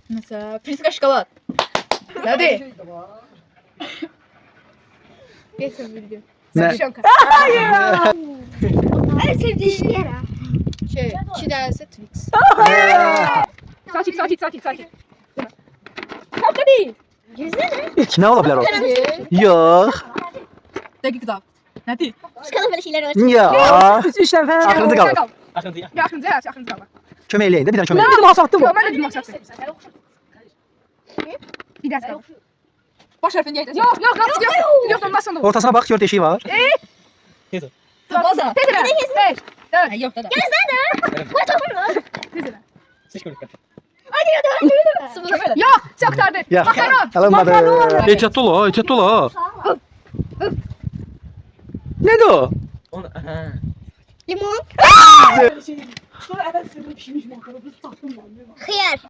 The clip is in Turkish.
Mesela Priska şokolad. Hadi. Geçen video. Ne? Şoka. En sevdiğim yer ha. Şey, 2 tanesi Twix. Sakin. Kapta değil. Güzel. Ne olabilir o? Yok. Dakika. Hadi. Çıkalım böyle şeyler var. Ya. 3 defa. Aklınızı kalır. Aklınızı her şey aklınızı kalır. Kömekleyin de bir tane kömek. Ne masattı bu? Yok, ben de bilmek istiyorum. Bir ders kalır. Baş harfini diyeceğiz. Yok. Yok olmazsan da olur. Ortasına bak 4 eşiği var. Baza. Tezene. 5. 4. Yok da. Tezene. Sıfır. Yok. Çok tardı. Ya. Makaron. Alınmadı. Makaron. Eçet ola. Ne de o? Limon. Hıyar.